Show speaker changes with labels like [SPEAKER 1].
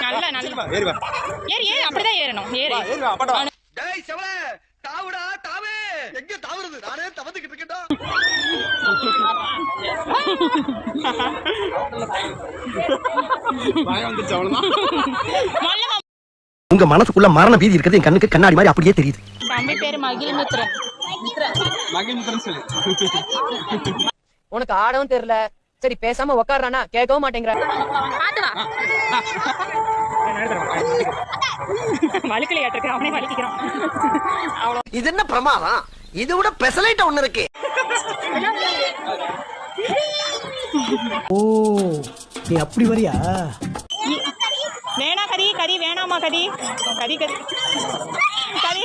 [SPEAKER 1] நல்ல நல்ல ஏறு ஏறு அப்படிதான் ஏறணும் ஏறு
[SPEAKER 2] டேய் செவல தாவுடா தாவே எங்க தாவுறது நானே தவந்துக்கிட்டு இருக்கேன்டா
[SPEAKER 3] பயம் வந்துச்சு அவ்வளவுதான்.
[SPEAKER 4] உங்க மனசுக்குள்ள மரண பீதி இருக்கிறது என் கண்ணுக்கு கண்ணாடி மாதிரி அப்படியே தெரியுது.
[SPEAKER 1] தம்பி பேரு மகிழ்மித்ரன்.
[SPEAKER 3] மகிழ்மித்ரன் சொல்லு.
[SPEAKER 5] உனக்கு ஆடவும் தெரியல, சரி பேசாம உட்கார்றானா கேட்கவும் மாட்டேங்கிற.
[SPEAKER 1] வழுக்கலையாட்டு இருக்கு, அவனே வலிக்கிறான்.
[SPEAKER 4] இது என்ன பிரமாதம்? இது விட பெசலைட் ஒண்ணு இருக்கு. ஓ நீ அப்படி வரியா?
[SPEAKER 1] வேணா கறி கறி வேணாமா கறி கறி கறி கறி